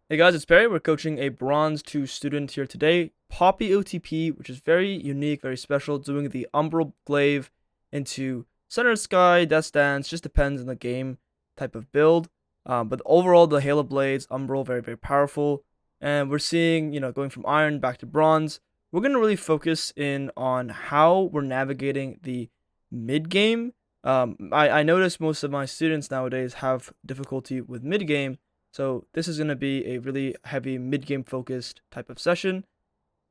Hey guys, it's Perry. We're coaching a Bronze 2 student here today. Poppy OTP, which is very unique, very special, doing the Umbral Glaive into Center Sky, Death Dance, just depends on the game type of build. But overall, the Halo Blades, Umbral, very, very powerful. And we're seeing, going from Iron back to Bronze. We're going to really focus in on how we're navigating the mid game. I notice most of my students nowadays have difficulty with mid game, so this is going to be a really heavy mid-game focused type of session.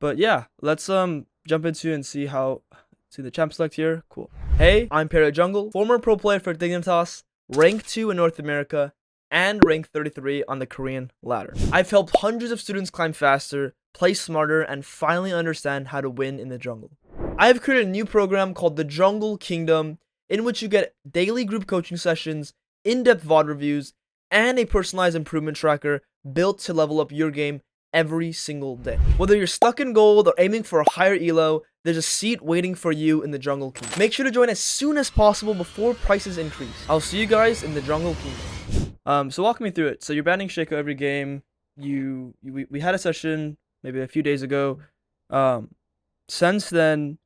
But yeah, let's jump into and see the champ select here. Cool. Hey, I'm perryjglol, former pro player for Dignitas, rank 2 in North America, and rank 33 on the Korean ladder. I've helped hundreds of students climb faster, play smarter, and finally understand how to win in the jungle. I have created a new program called the Jungle Kingdom, in which you get daily group coaching sessions, in-depth VOD reviews, and a personalized improvement tracker built to level up your game every single day. Whether you're stuck in gold or aiming for a higher ELO, there's a seat waiting for you in the Jungle Kingdom. Make sure to join as soon as possible before prices increase. I'll see you guys in the Jungle Kingdom. So walk me through it. So you're banning Shaco every game. We had a session maybe a few days ago. Since then,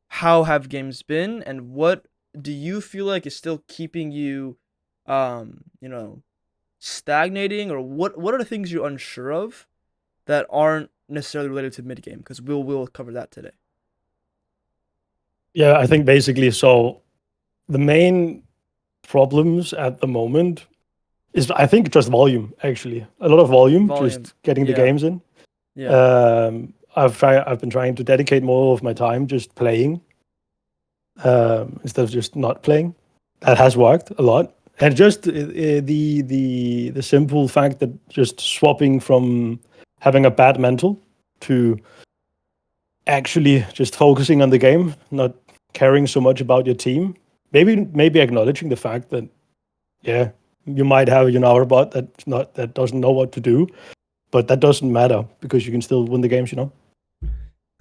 how have games been, and what do you feel like is still keeping you you know, stagnating, or what are the things you're unsure of that aren't necessarily related to mid game? Because we'll cover that today. Yeah, I think basically so the main problems at the moment is I think just volume actually. A lot of volume, Volume, just getting the yeah, games in. yeah. I've been trying to dedicate more of my time just playing instead of just not playing. That has worked a lot. And just the simple fact that just swapping from having a bad mental to actually just focusing on the game, not caring so much about your team. Maybe acknowledging the fact that yeah, you might have our bot that doesn't know what to do, but that doesn't matter because you can still win the games. Can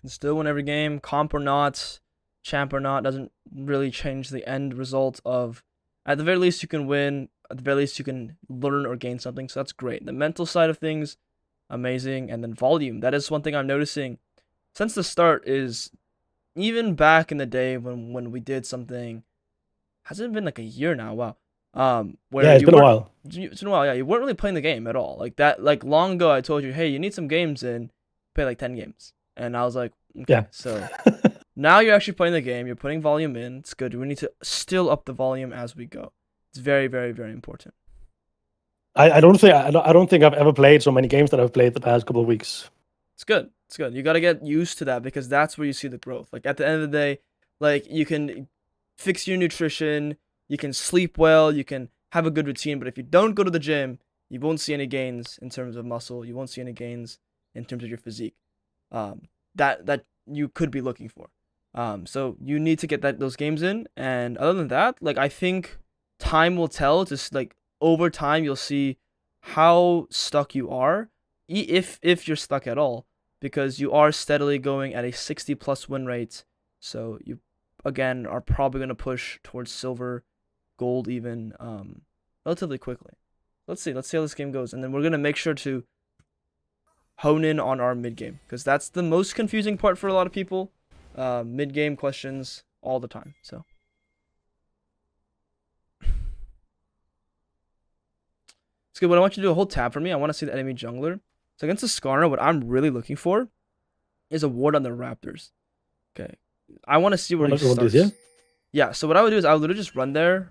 still win every game, comp or not, champ or not, doesn't really change the end result of. At the very least, you can win. At the very least, you can learn or gain something. So that's great. The mental side of things, amazing, and then volume. That is one thing I'm noticing since the start. Is even back in the day when we did something, hasn't it been like a year now? Wow. Where Yeah, it's you been a weren't. while. It's been a while. Yeah, you weren't really playing the game at all. Like that. Like long ago, I told you, hey, you need some games in. Play like 10 games, and I was like, okay. Yeah. So now you're actually playing the game. You're putting volume in. It's good. We need to still up the volume as we go. It's very, very, very important. I don't think I've ever played so many games that I've played the past couple of weeks. It's good. It's good. You got to get used to that because that's where you see the growth. Like at the end of the day, like you can fix your nutrition, you can sleep well, you can have a good routine, but if you don't go to the gym, you won't see any gains in terms of muscle. You won't see any gains in terms of your physique. That you could be looking for. So you need to get those games in, and other than that, like I think time will tell. Just like over time, you'll see how stuck you are, if you're stuck at all, because you are steadily going at a 60 plus win rate. So you again are probably going to push towards silver, gold even relatively quickly. Let's see how this game goes, and then we're going to make sure to hone in on our mid game because that's the most confusing part for a lot of people. Mid game questions all the time. So it's good. What I want you to do, a whole tab for me. I want to see the enemy jungler. So against the Skarner, what I'm really looking for is a ward on the Raptors. Okay, I want to see where he What this here? starts. Yeah. So what I would do is I would literally just run there,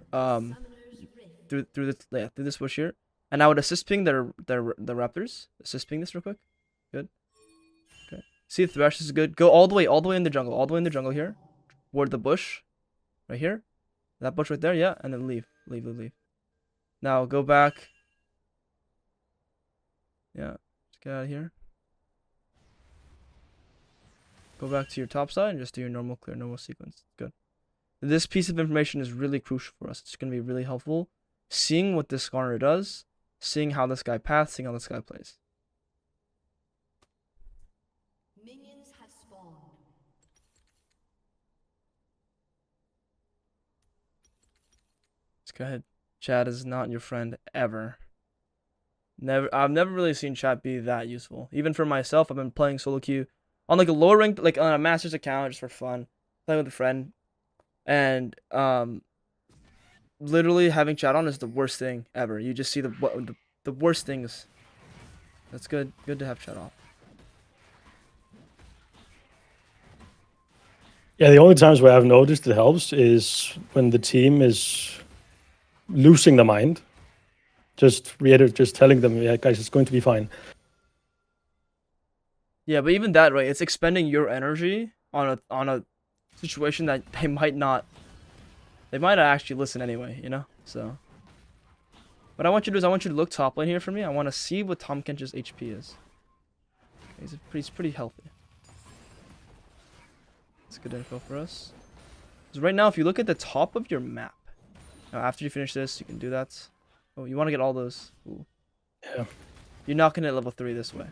through this bush here, and I would assist ping the Raptors. Assist ping this real quick. Good. Okay. See if Thresh is good. Go all the way in the jungle, all the way in the jungle here, ward the bush, right here, that bush right there. Yeah, and then leave. Now go back. Yeah, just get out of here. Go back to your top side and just do your normal clear, normal sequence. Good. This piece of information is really crucial for us. It's going to be really helpful. Seeing what this Skarner does, seeing how this guy paths, seeing how this guy plays. Minions have spawned. Let's go ahead. Chad is not your friend ever. I've never really seen chat be that useful. Even for myself, I've been playing solo queue on like a lower rank, like on a master's account, just for fun, playing with a friend, and literally having chat on is the worst thing ever. You just see the worst things. That's good. Good to have chat off. Yeah, the only times where I've noticed it helps is when the team is losing their mind. Just telling them, yeah, guys, it's going to be fine. Yeah, but even that, right? It's expending your energy on a situation that they might not actually listen anyway, you know? So what I want you to do is I want you to look top lane here for me. I want to see what Tahm Kench's HP is. Okay, he's pretty healthy. That's good info for us. Because right now, if you look at the top of your map, now after you finish this, you can do that. Oh, you want to get all those. Ooh. Yeah. You're not gonna hit level 3 this way.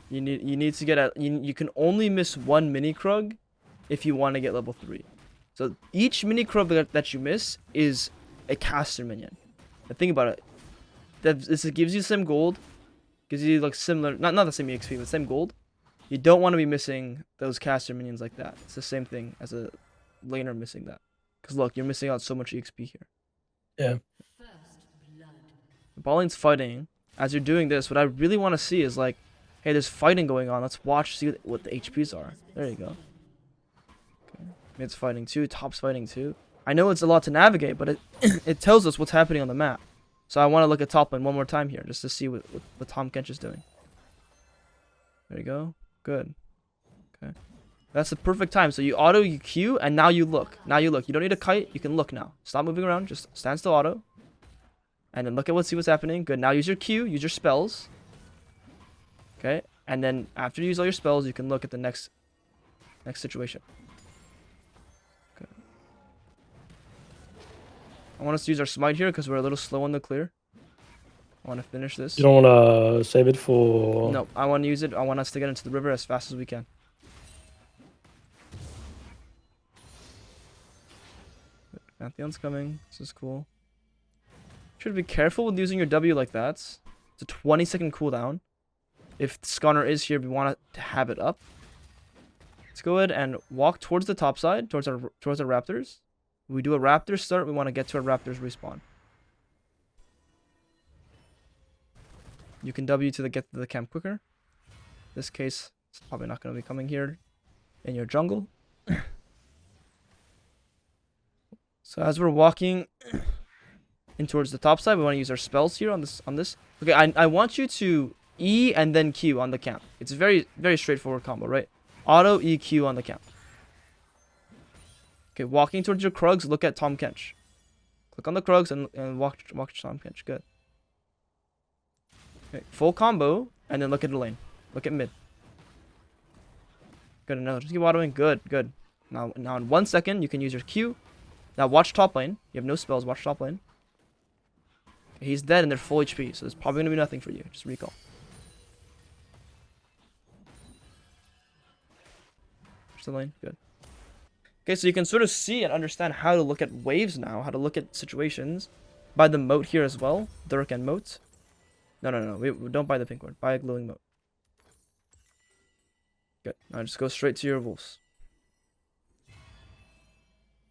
You need to get at you can only miss one mini Krug if you want to get level 3. So each mini Krug that you miss is a caster minion. Now think about it. This gives you some gold, gives you like similar, not the same EXP, but same gold. You don't want to be missing those caster minions like that. It's the same thing as a laner missing that. Because look, you're missing out so much EXP here. Yeah. The bot lane's fighting. As you're doing this, what I really want to see is like, hey, there's fighting going on. Let's watch, see what the HPs are. There you go. Okay. Mid's fighting too. Top's fighting too. I know it's a lot to navigate, but it tells us what's happening on the map. So I want to look at top lane one more time here, just to see what Tahm Kench is doing. There you go. Good. Okay. That's the perfect time. So you auto, you Q, and now you look. Now you look. You don't need a kite. You can look now. Stop moving around. Just stand still auto. And then look at see what's happening. Good. Now use your Q. Use your spells. Okay. And then after you use all your spells, you can look at the next situation. Okay. I want us to use our smite here because we're a little slow on the clear. I want to finish this. You don't want to save it for... No, I want to use it. I want us to get into the river as fast as we can. Pantheon's coming. This is cool. Should be careful with using your W like that. It's a 20-second cooldown. If Skarner is here, we want to have it up. Let's go ahead and walk towards the top side, towards our raptors. When we do a raptor start, we want to get to our raptors respawn. You can W to get to the camp quicker. In this case, it's probably not going to be coming here in your jungle. So as we're walking in towards the top side, we want to use our spells here on this. Okay, I want you to E and then Q on the camp. It's a very, very straightforward combo, right? Auto EQ on the camp. Okay, walking towards your Krugs, look at Tahm Kench. Click on the Krugs and walk to Tahm Kench. Good. Okay, full combo, and then look at the lane. Look at mid. Good enough. Just keep autoing. Good, good. Now in 1 second, you can use your Q. Now watch top lane. You have no spells. Watch top lane. Okay, he's dead and they're full HP, so there's probably going to be nothing for you. Just recall. Watch the lane. Good. Okay, so you can sort of see and understand how to look at waves now, how to look at situations. Buy the moat here as well. Dirk and moat. No. We don't buy the pink one. Buy a glowing moat. Good. Now just go straight to your wolves.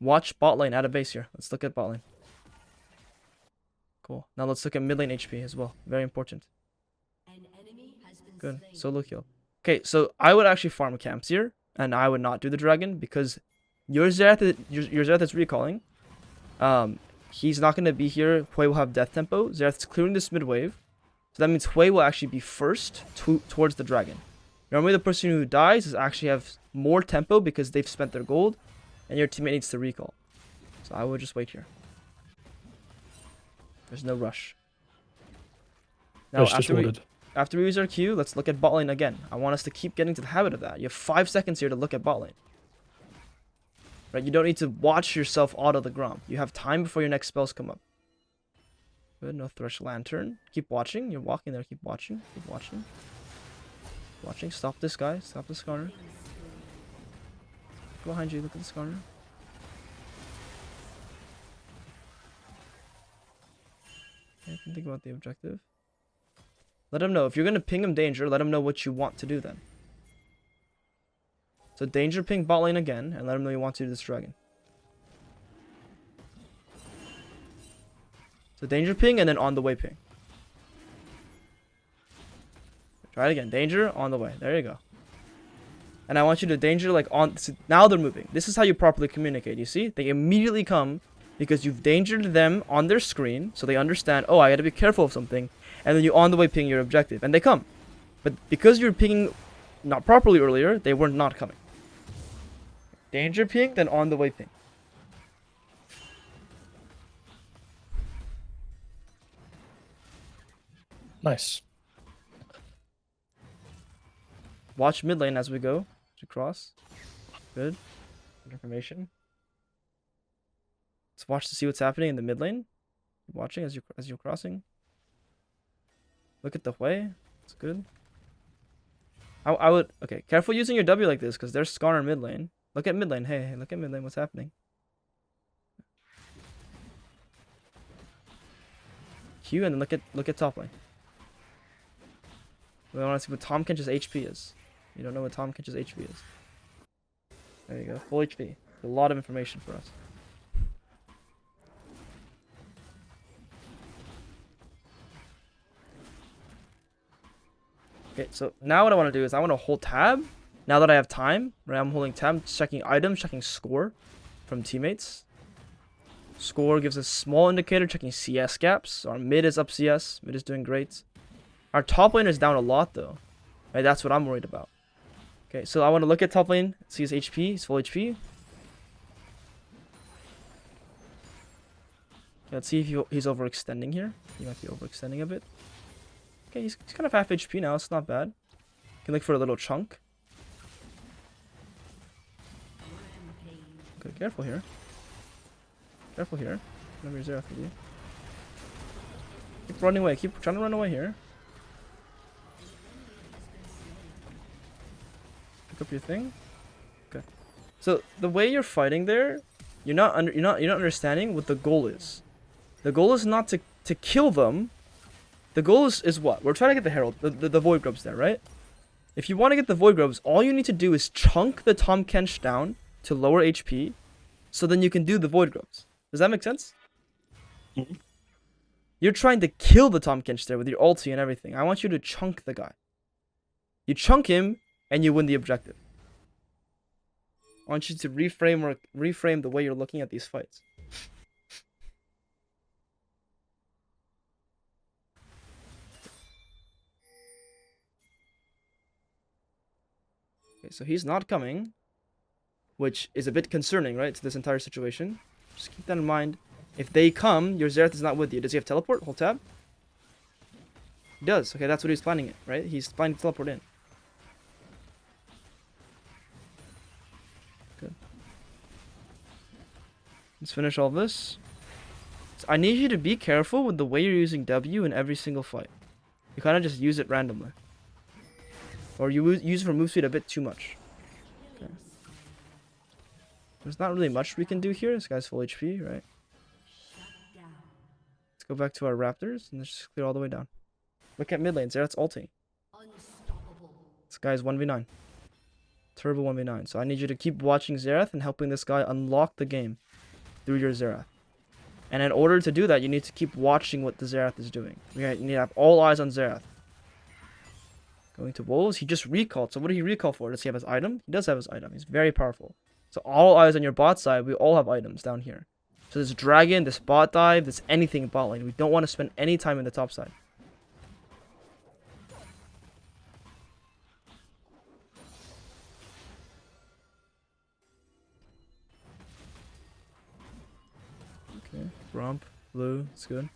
Watch bot lane at a base here. Let's look at bot lane. Cool. Now let's look at mid lane HP as well. Very important. Good. Solo kill. Okay, so I would actually farm camps here, and I would not do the dragon because your Xerath is recalling. He's not going to be here. Hui will have death tempo. Xerath's clearing this mid wave. So that means Hui will actually be first towards the dragon. Normally the person who dies is actually have more tempo because they've spent their gold. And your teammate needs to recall. So I would just wait here. There's no rush. Now after we use our Q, let's look at bot lane again. I want us to keep getting to the habit of that. You have 5 seconds here to look at bot lane. Right? You don't need to watch yourself auto the Grom. You have time before your next spells come up. Good, no Thresh Lantern. Keep watching. You're walking there. Keep watching. Keep watching. Watching. Stop this guy. Stop this Skarner. Behind you, look at the Skarner. Okay, I can think about the objective. Let him know. If you're going to ping him danger, let him know what you want to do then. So danger ping bot lane again, and let him know you want to do this dragon. So danger ping, and then on the way ping. Try it again. Danger, on the way. There you go. And I want you to danger like on... So now they're moving. This is how you properly communicate. You see? They immediately come because you've dangered them on their screen. So they understand, oh, I got to be careful of something. And then you on the way ping your objective. And they come. But because you're pinging not properly earlier, they were not coming. Danger ping, then on the way ping. Nice. Watch mid lane as we go to cross. Good. Good information. Let's watch to see what's happening in the mid lane. Keep watching as you're crossing. Look at the way. It's good. I would okay. Careful using your W like this because there's Scar in mid lane. Look at mid lane. Hey, look at mid lane. What's happening? Q and then look at top lane. We want to see what Tahm Kench's HP is. You don't know what Tahm Kench's HP is. There you go. Full HP. A lot of information for us. Okay, so now what I want to do is I want to hold tab. Now that I have time, right? I'm holding tab, checking items, checking score from teammates. Score gives a small indicator, checking CS gaps. Our mid is up CS. Mid is doing great. Our top lane is down a lot though. Right, that's what I'm worried about. Okay, so I want to look at top lane, see his HP, his full HP. Let's see if he's overextending here. He might be overextending a bit. Okay, he's kind of half HP now. It's not bad. Can look for a little chunk. Okay, careful here. Careful here. Remember your Xerath with you. Keep running away. Keep trying to run away here. Pick up your thing. Okay. So the way you're fighting there, you're not understanding what the goal is. The goal is not to kill them. The goal is what? We're trying to get the Herald, the Void Grubs there, right? If you want to get the Void Grubs, all you need to do is chunk the Tahm Kench down to lower HP, so then you can do the Void Grubs. Does that make sense? Mm-hmm. You're trying to kill the Tahm Kench there with your ulti and everything. I want you to chunk the guy. You chunk him, and you win the objective. I want you to reframe the way you're looking at these fights. Okay, so he's not coming, which is a bit concerning, right, to this entire situation. Just keep that in mind. If they come, your Xerath is not with you. Does he have teleport? Hold tab. He does. Okay, that's what he's planning it, right? He's planning to teleport in. Good. Let's finish all this. So I need you to be careful with the way you're using W in every single fight. You kind of just use it randomly. Or you use it for move speed a bit too much. Okay. There's not really much we can do here. This guy's full HP, right? Let's go back to our Raptors and let's just clear all the way down. Look at mid lane. Xerath's ulting. This guy's 1v9. Turbo 1v9. So I need you to keep watching Xerath and helping this guy unlock the game through your Xerath. And in order to do that, you need to keep watching what the Xerath is doing. You need to have all eyes on Xerath. Going to Wolves, he just recalled. So what did he recall for? Does he have his item? He does have his item. He's very powerful. So all eyes on your bot side. We all have items down here. So this dragon, this bot dive, this anything bot lane. We don't want to spend any time in the top side. Okay, Rump, blue, it's good.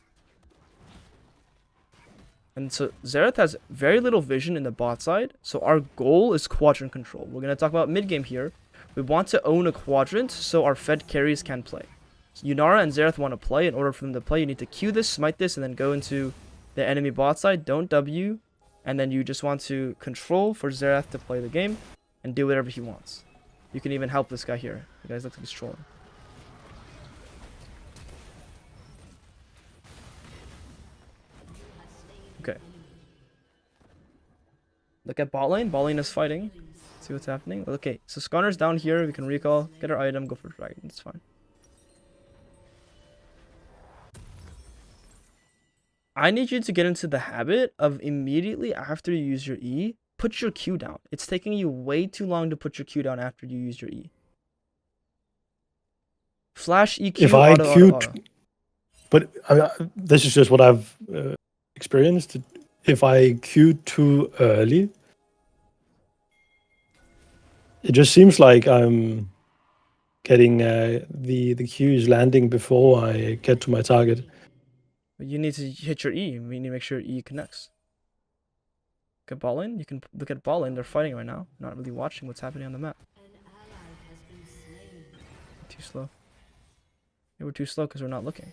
And so Xerath has very little vision in the bot side, so our goal is quadrant control. We're going to talk about mid game here. We want to own a quadrant so our fed carries can play. So Yunara and Xerath want to play. In order for them to play, you need to Q this, smite this, and then go into the enemy bot side. Don't W, and then you just want to control for Xerath to play the game and do whatever he wants. You can even help this guy here. The guy's like he's trolling. Okay. Look at bot lane. Bot lane is fighting. See what's happening. Okay, so Skarner's down here. We can recall, get our item, go for dragon. It's fine. I need you to get into the habit of immediately after you use your E, put your Q down. It's taking you way too long to put your Q down after you use your E. Flash EQ, If I auto, Q, auto. but this is just what I've experienced. If I Q too early, it just seems like I'm getting the Qs landing before I get to my target. But you need to hit your E. We need to make sure E connects. Look at bot lane. You can look at bot lane. They're fighting right now. Not really watching what's happening on the map. An ally has been slain. Too slow. Yeah, we're too slow because we're not looking.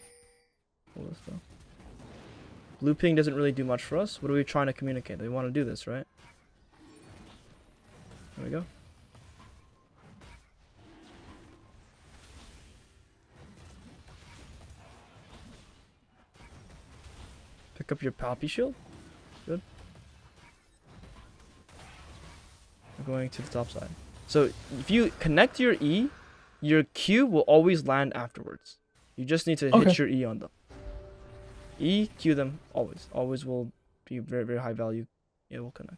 Blue ping doesn't really do much for us. What are we trying to communicate? They want to do this, right? There we go. Pick up your Poppy shield. Good. We're going to the top side. So if you connect your E, your Q will always land afterwards. You just need to hit your E on them. E, Q them, always. Always will be very, very high value. It will connect.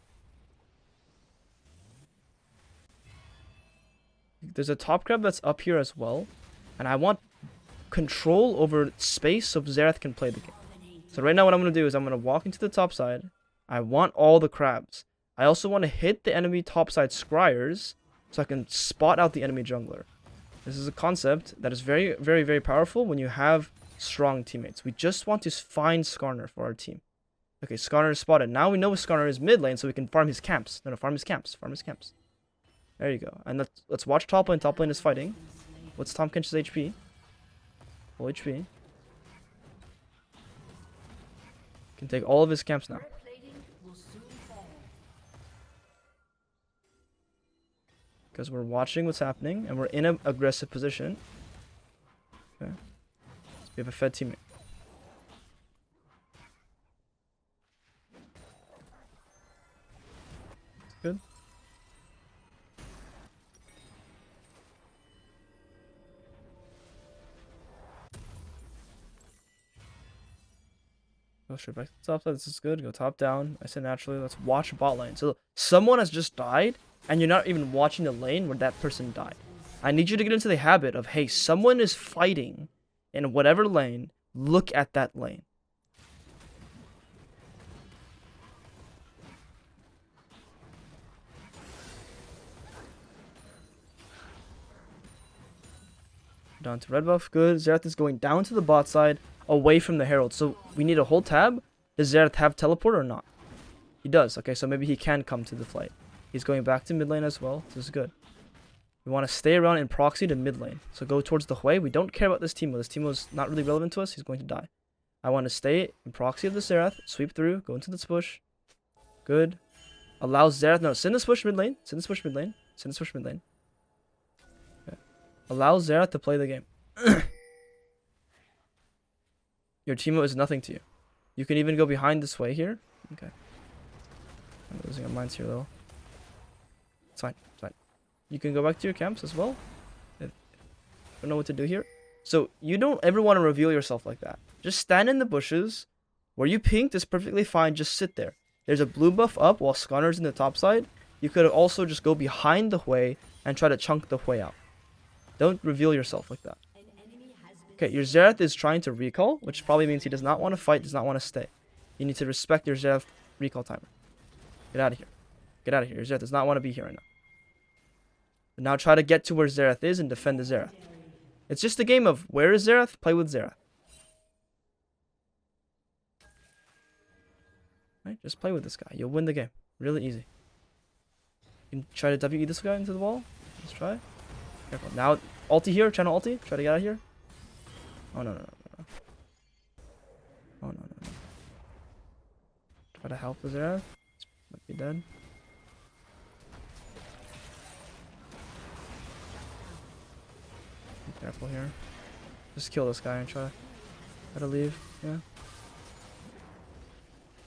There's a top crab that's up here as well. And I want control over space so Xerath can play the game. So right now what I'm going to do is I'm going to walk into the top side. I want all the crabs. I also want to hit the enemy topside scryers so I can spot out the enemy jungler. This is a concept that is very, very, very powerful when you have strong teammates. We just want to find Skarner for our team. Okay, Skarner is spotted. Now we know Skarner is mid lane so we can farm his camps. No, farm his camps. Farm his camps. There you go. And let's watch top lane. Top lane is fighting. What's Tahm Kench's HP? Full HP. Can take all of his camps now. Because we're watching what's happening and we're in an aggressive position. Okay. So we have a fed teammate. Good. Go straight back to the top side. This is good. Go top down. I said naturally. Let's watch bot lane. So someone has just died and you're not even watching the lane where that person died. I need you to get into the habit of, hey, someone is fighting in whatever lane. Look at that lane. Down to red buff. Good. Xerath is going down to the bot side, away from the herald. So we need to hold tab. Does Xerath have teleport or not? He does. Okay, so maybe he can come to the fight. He's going back to mid lane as well. This is good. We want to stay around in proxy to mid lane. So go towards the Hui. We don't care about this Teemo. This Teemo is not really relevant to us. He's going to die. I want to stay in proxy of the Xerath. Sweep through. Go into this push. Good. Allow Xerath. No, send this push mid lane. Send this push mid lane. Send this push mid lane. Okay. Allow Xerath to play the game. Your Teemo is nothing to you. You can even go behind this way here. Okay. I'm losing our minds here though. It's fine. It's fine. You can go back to your camps as well. I don't know what to do here. So you don't ever want to reveal yourself like that. Just stand in the bushes. Where you pinked is perfectly fine. Just sit there. There's a blue buff up while Skarner's in the top side. You could also just go behind the Hui and try to chunk the Hui out. Don't reveal yourself like that. Okay, your Xerath is trying to recall, which probably means he does not want to fight, does not want to stay. You need to respect your Xerath recall timer. Get out of here. Get out of here. Your Xerath does not want to be here right now. But now try to get to where Xerath is and defend the Xerath. It's just a game of where is Xerath? Play with Xerath. Right? Just play with this guy. You'll win the game. Really easy. You can try to WE this guy into the wall. Let's try. Careful. Now, ulti here. Channel ulti. Try to get out of here. Oh, no. Oh, no. Try to help the Xerath. Might be dead. Be careful here. Just kill this guy and try to leave. Yeah.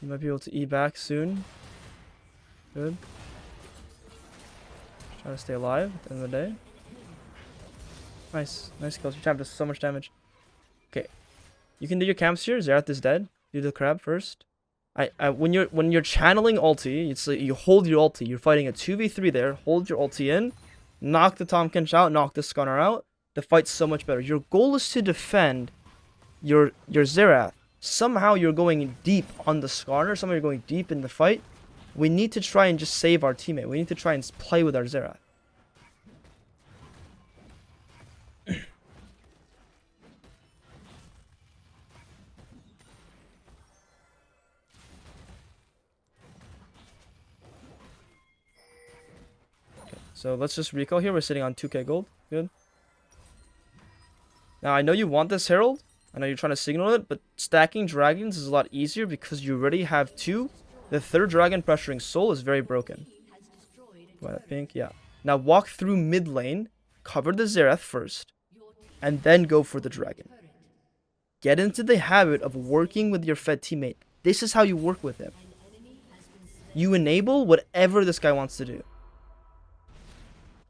You might be able to E back soon. Good. Trying to stay alive at the end of the day. Nice. Nice kills. Your champ does so much damage. Okay. You can do your camps here. Xerath is dead. Do the crab first. When you're channeling ulti, it's like you hold your ulti. You're fighting a 2v3 there. Hold your ulti in. Knock the Tahm Kench out. Knock the Stunner out. The fight's so much better. Your goal is to defend your Xerath. Somehow you're going deep on the Skarner. Somehow you're going deep in the fight. We need to try and just save our teammate. We need to try and play with our Xerath. So let's just recall here. We're sitting on 2k gold. Good. Now, I know you want this Herald. I know you're trying to signal it, but stacking dragons is a lot easier because you already have 2. The 3rd dragon pressuring soul is very broken. Why that pink? Yeah. Now walk through mid lane, cover the Xerath first, and then go for the dragon. Get into the habit of working with your fed teammate. This is how you work with him. You enable whatever this guy wants to do.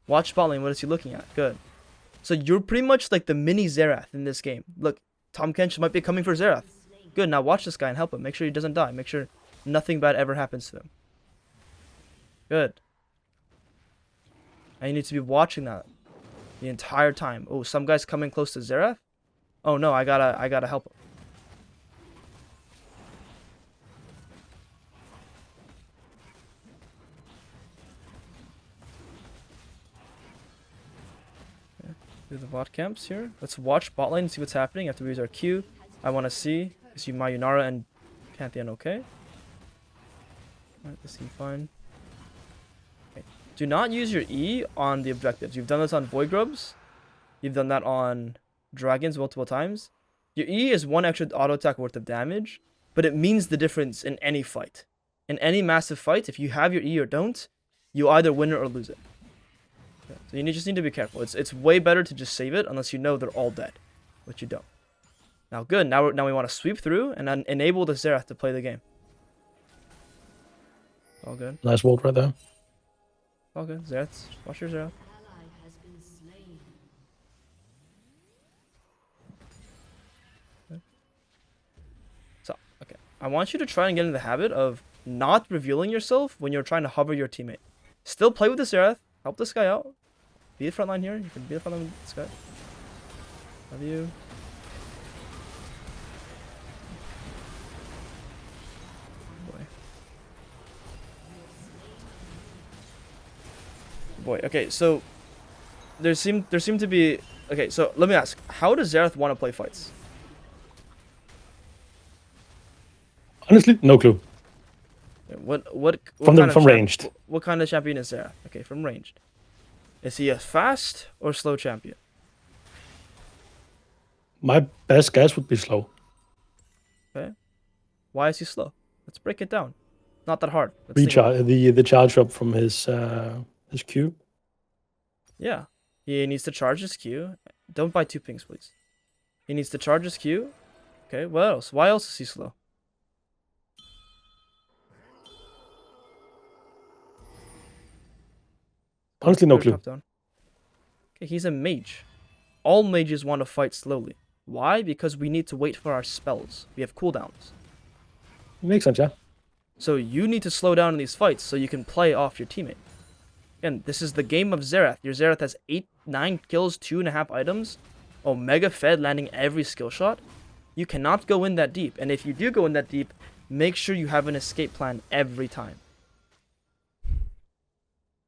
Watch bot lane. What is he looking at? Good. So you're pretty much like the mini Xerath in this game. Look, Tahm Kench might be coming for Xerath. Good. Now watch this guy and help him. Make sure he doesn't die. Make sure nothing bad ever happens to him. Good. And you need to be watching that the entire time. Oh, some guy's coming close to Xerath. Oh no, I gotta help him. Do the bot camps here. Let's watch bot lane and see what's happening. I have to use our Q. I want to see. Is you Mayunara and Pantheon okay? Alright, this seems fine. Okay. Do not use your E on the objectives. You've done this on Void Grubs. You've done that on Dragons multiple times. Your E is 1 extra auto attack worth of damage, but it means the difference in any fight. In any massive fight, if you have your E or don't, you either win it or lose it. Okay. So you just need to be careful. It's way better to just save it unless you know they're all dead, which you don't. Now good. Now we want to sweep through and then enable the Xerath to play the game. All good. Nice ward right there. All good. Xerath, watch your Xerath. So okay, I want you to try and get in the habit of not revealing yourself when you're trying to hover your teammate. Still play with the Xerath. Help this guy out. Be the front line here. You can be the front line with this guy. Love you. Boy. Okay, so there seem to be. Okay, so let me ask: how does Xerath want to play fights? Honestly, no clue. What From ranged. What kind of champion is Xerath? Okay, from ranged. Is he a fast or slow champion? My best guess would be slow. Okay. Why is he slow? Let's break it down. Not that hard. Let's think Recharge the charge up from his Q. Yeah. He needs to charge his Q. Don't buy 2 pings, please. He needs to charge his Q. Okay, what else? Why else is he slow? Honestly, no clue. Okay, he's a mage. All mages want to fight slowly. Why? Because we need to wait for our spells. We have cooldowns. Makes sense, yeah. So you need to slow down in these fights so you can play off your teammate. Again, this is the game of Xerath. Your Xerath has 9 kills, 2.5 items. Omega Fed landing every skill shot. You cannot go in that deep. And if you do go in that deep, make sure you have an escape plan every time.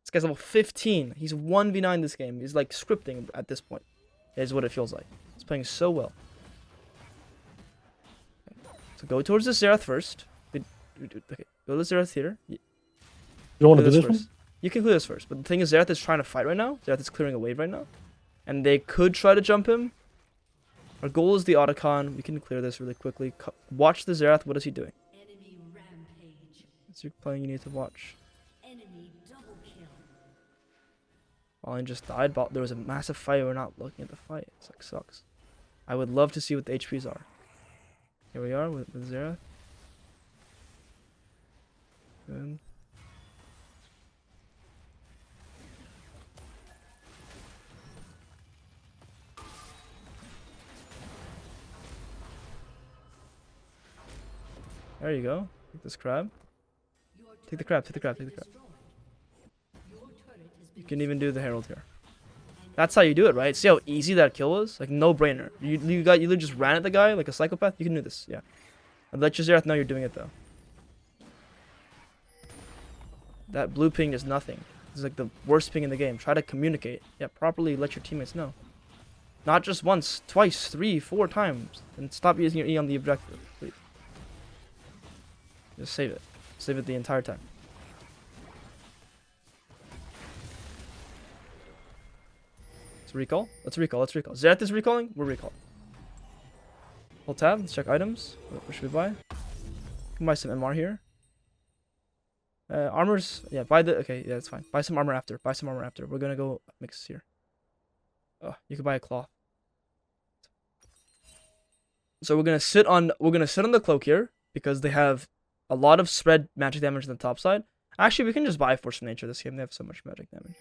This guy's level 15. He's 1v9 this game. He's like scripting at this point. Is what it feels like. He's playing so well. Okay. So go towards the Xerath first. Okay, go to the Xerath here. You don't want to do this first. one? You can clear this first. But the thing is, Xerath is trying to fight right now. Xerath is clearing a wave right now. And they could try to jump him. Our goal is the Otacon. We can clear this really quickly. Watch the Xerath. What is he doing? Enemy rampage. As you're playing, you need to watch. Enemy double kill. Balin just died. There was a massive fight. We're not looking at the fight. It like, sucks. I would love to see what the HPs are. Here we are with Xerath. Good. There you go. Take this crab. Take the crab, take the crab, take the crab. You can even do the herald here. That's how you do it, right? See how easy that kill was? Like, no brainer. You literally just ran at the guy like a psychopath. You can do this, yeah. And let your Xerath know you're doing it though. That blue ping is nothing. It's like the worst ping in the game. Try to communicate. Yeah, properly let your teammates know. Not just once, twice, 3, 4 times. And stop using your E on the objective, please. Just save it. Save it the entire time. Let's recall. Let's recall. Let's recall. Xerath is recalling. We're recalling. Hold tab. Let's check items. What should we buy? Can buy some MR here. Armors. Yeah, buy the. Okay, yeah, that's fine. Buy some armor after. Buy some armor after. We're gonna go mix here. Oh, you can buy a cloth. So we're gonna sit on the cloak here because they have a lot of spread magic damage on the top side. Actually, we can just buy Force of Nature this game. They have so much magic damage.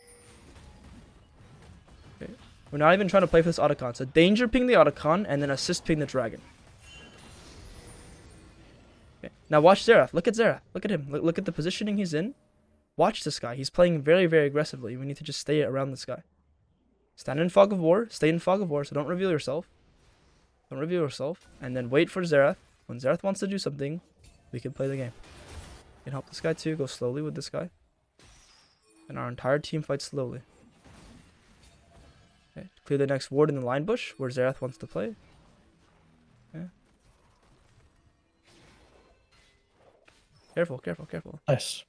Okay. We're not even trying to play for this Otacon. So danger ping the Otacon and then assist ping the dragon. Okay. Now watch Xerath. Look at Xerath. Look at him. Look at the positioning he's in. Watch this guy. He's playing very, very aggressively. We need to just stay around this guy. Stand in Fog of War. Stay in Fog of War. So don't reveal yourself. Don't reveal yourself. And then wait for Xerath. When Xerath wants to do something, we can play the game. We can help this guy too. Go slowly with this guy. And our entire team fights slowly. Okay. Clear the next ward in the line bush where Xerath wants to play. Okay. Careful, careful, careful. Nice.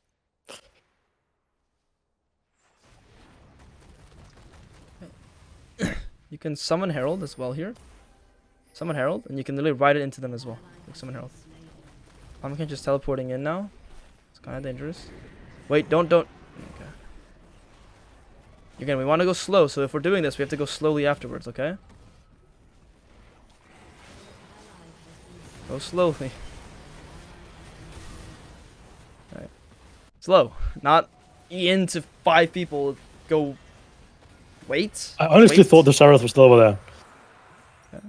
You can summon Herald as well here. Summon Herald, and you can literally ride it into them as well. Like summon Herald. I'm just teleporting in now. It's kind of dangerous. Wait, don't. Okay. Again, we want to go slow, so if we're doing this, we have to go slowly afterwards, okay? Go slowly. Alright. Slow. Not into 5 people. Go. Wait. I honestly thought the Xerath was still over there. Okay.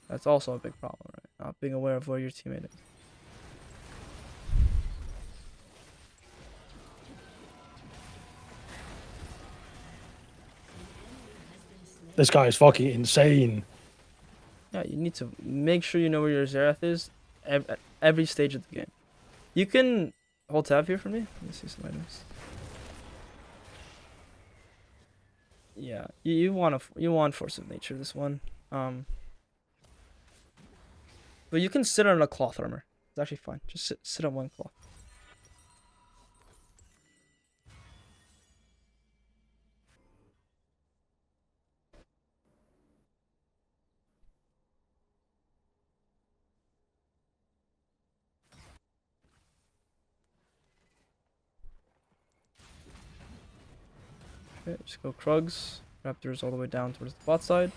That's also a big problem, right? Not being aware of where your teammate is. This guy is fucking insane. Yeah, you need to make sure you know where your Xerath is at every stage of the game. You can hold tab here for me. Let me see some items. Yeah, you want Force of Nature this one. But you can sit on a cloth armor. It's actually fine. Just sit on one cloth. Okay, just go Krugs. Raptors all the way down towards the bot side.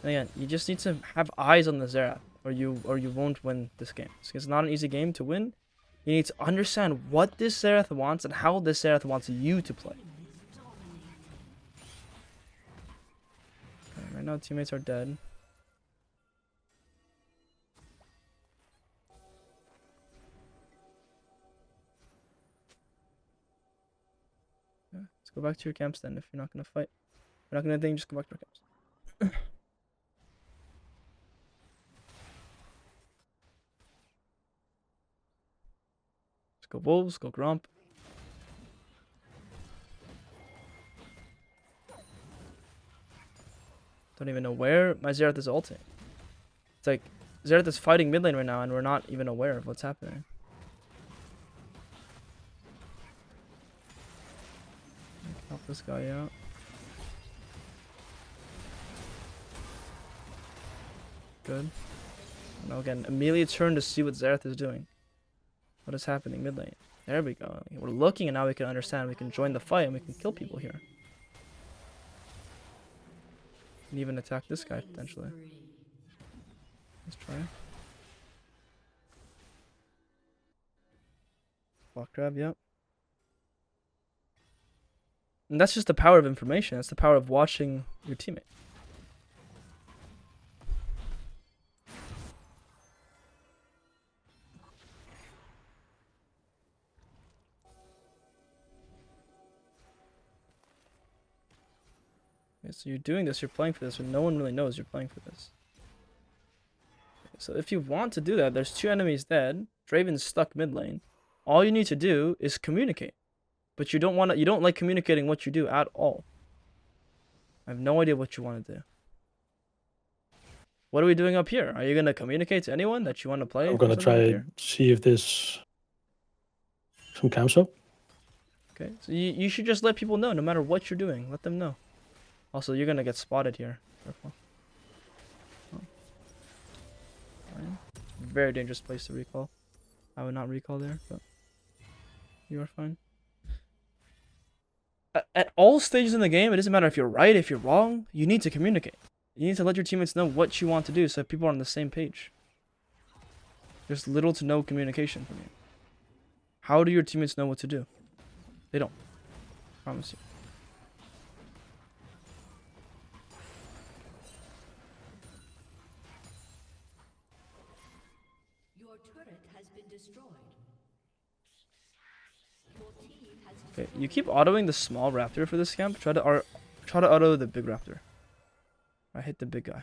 And again, you just need to have eyes on the Xerath, or you won't win this game. It's not an easy game to win. You need to understand what this Xerath wants and how this Xerath wants you to play. Okay, right now teammates are dead. Yeah, let's go back to your camps then if you're not gonna fight. If you're not gonna think, just go back to your camps. Go Wolves, go Grump. Don't even know where my Xerath is ulting. It's like Xerath is fighting mid lane right now and we're not even aware of what's happening. Help this guy out. Good. Now again, immediately turn to see what Xerath is doing. What is happening mid lane? There we go. We're looking and now we can understand. We can join the fight and we can kill people here. We can even attack this guy potentially. Let's try. Block grab, yep. And that's just the power of information. That's the power of watching your teammate. Okay, so you're doing this, you're playing for this, and no one really knows you're playing for this. So if you want to do that, there's 2 enemies dead. Draven's stuck mid lane. All you need to do is communicate. But you don't like communicating what you do at all. I have no idea what you want to do. What are we doing up here? Are you gonna communicate to anyone that you want to play? I'm gonna try and see if there's some camps up. Okay, so you should just let people know, no matter what you're doing. Let them know. Also, you're gonna get spotted here. Careful. Oh. Fine. Very dangerous place to recall. I would not recall there, but you are fine. At all stages in the game, it doesn't matter if you're right, if you're wrong. You need to communicate. You need to let your teammates know what you want to do, so people are on the same page. There's little to no communication from you. How do your teammates know what to do? They don't. I promise you. Your turret has been destroyed. Your team has Okay, you keep autoing the small raptor for this camp. Try to auto the big raptor. I hit the big guy.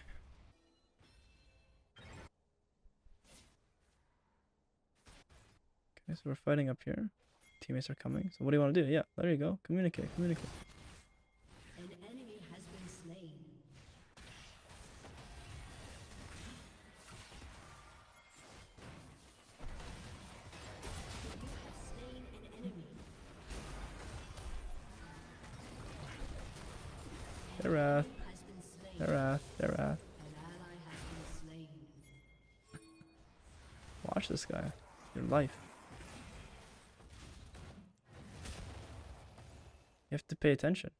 Okay, so we're fighting up here. Teammates are coming. So what do you want to do? Yeah, there you go. Communicate. an enemy has been slain. You have slain an enemy. They're Wrath. Has been slain. They're Wrath. They're Wrath. An ally has been slain. Watch this guy. Your life. You have to pay attention.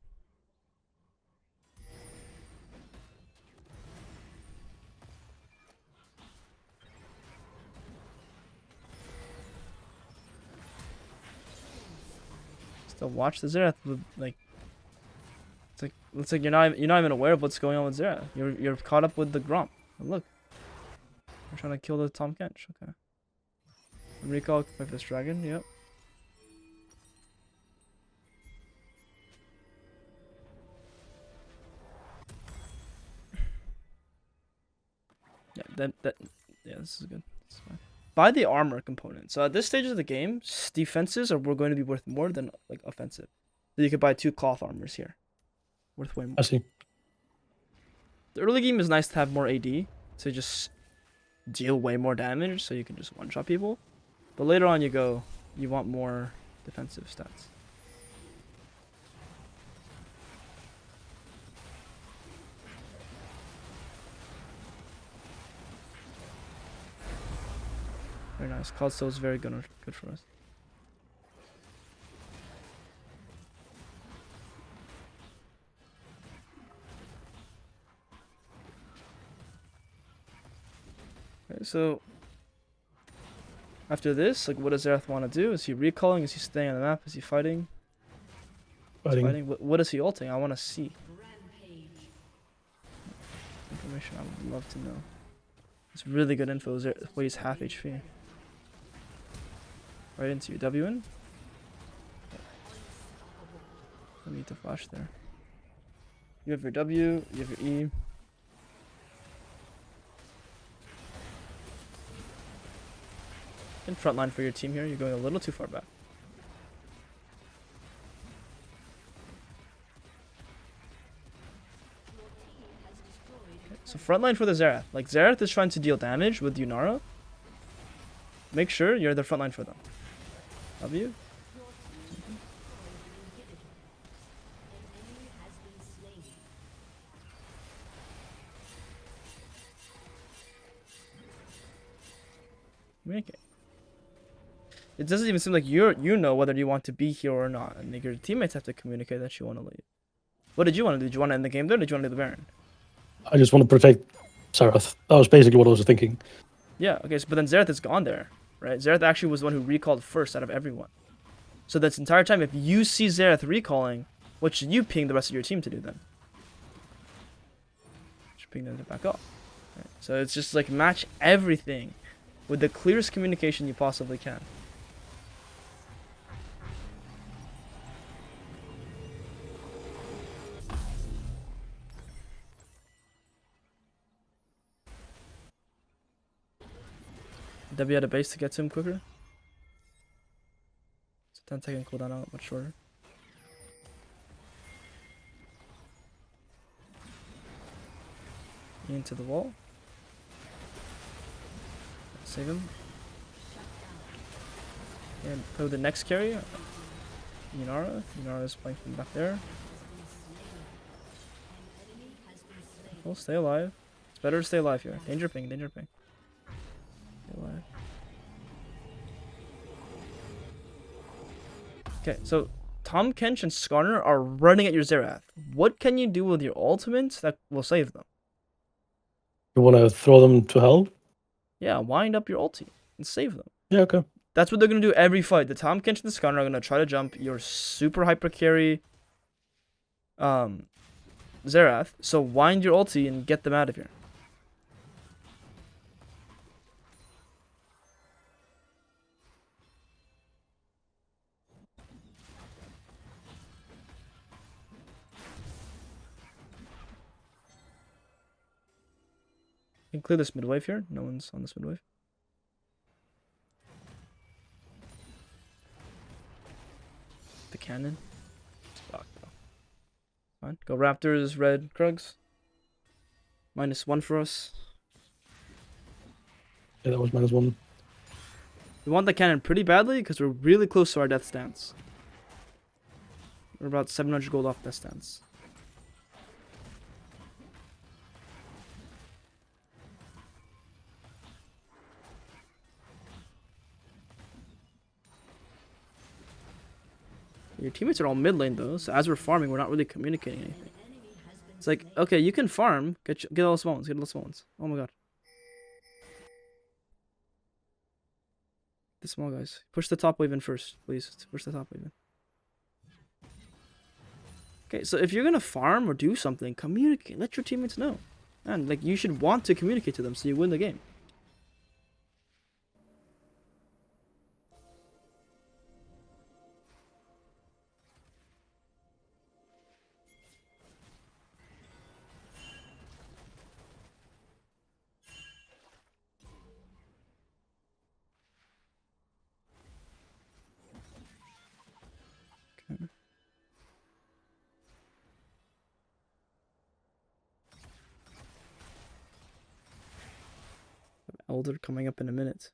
Still watch the Xerath. Like, it's like you're not even aware of what's going on with Xerath. You're caught up with the Gromp. And look, we're trying to kill the Tom Kench. Okay. Recall with this dragon. Yep. Yeah, yeah, this is good. This is fine. Buy the armor component. So at this stage of the game, defenses are going to be worth more than like offensive. So you could buy 2 cloth armors here, worth way more. I see. The early game is nice to have more AD to just deal way more damage, so you can just one-shot people. But later on, you want more defensive stats. Very nice. Cloud Soul is very good for us. Okay, so after this, like, what does Xerath want to do? Is he recalling? Is he staying on the map? Is he fighting? Fighting. Fighting. What is he ulting? I want to see Rampage. information. I would love to know. It's really good info. Xerath weighs half HP. Right into your W in. I need to flash there. You have your W, you have your E. In front line for your team here, you're going a little too far back. Okay, so front line for the Xerath. Like, Xerath is trying to deal damage with Yunara. Make sure you're the front line for them. W. Communicate. It doesn't even seem like you know whether you want to be here or not, and like, your teammates have to communicate that you want to leave. What did you want to do? Did you want to end the game there? Or did you want to do the Baron? I just want to protect Xerath. That was basically what I was thinking. Yeah. Okay. So, but then Xerath is gone there, right? Xerath actually was the one who recalled first out of everyone. So this entire time, if you see Xerath recalling, what should you ping the rest of your team to do then? You should ping them to back up. Right? So it's just like match everything with the clearest communication you possibly can. W at a base to get to him quicker. So 10-second cooldown out, much shorter. Into the wall. Save him. And play with the next carry. Inara. Inara is playing from back there. Careful, stay alive. It's better to stay alive here. Danger ping, danger ping. Stay alive. Okay, so Tom Kench and Skarner are running at your Xerath. What can you do with your ultimates that will save them? You want to throw them to hell? Yeah, wind up your ulti and save them. Yeah, okay. That's what they're going to do every fight. The Tom Kench and the Skarner are going to try to jump your super hyper carry Xerath. So wind your ulti and get them out of here. You can clear this mid wave here. No one's on this mid wave. The cannon. Fuck, bro. Fine. Go Raptors, red Krugs. -1 for us. Yeah, that was -1. We want the cannon pretty badly because we're really close to our death stance. We're about 700 gold off death stance. Your teammates are all mid lane though, so as we're farming, we're not really communicating anything. It's like, okay, you can farm, get all the small ones, get all the small ones. Oh my god. The small guys. Push the top wave in first, please. Push the top wave in. Okay, so if you're gonna farm or do something, communicate. Let your teammates know. And like, you should want to communicate to them so you win the game. Elder coming up in a minute.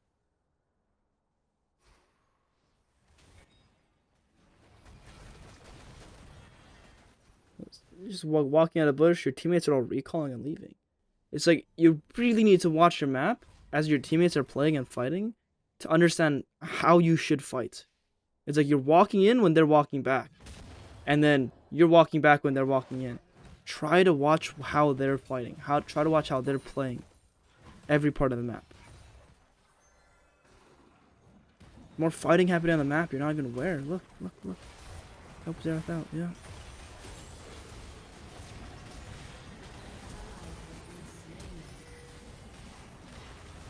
You're just walking out of bush, your teammates are all recalling and leaving. It's like, you really need to watch your map as your teammates are playing and fighting to understand how you should fight. It's like you're walking in when they're walking back. And then you're walking back when they're walking in. Try to watch how they're fighting. Try to watch how they're playing. Every part of the map. More fighting happening on the map you're not even aware. Look. Help Xerath out, yeah.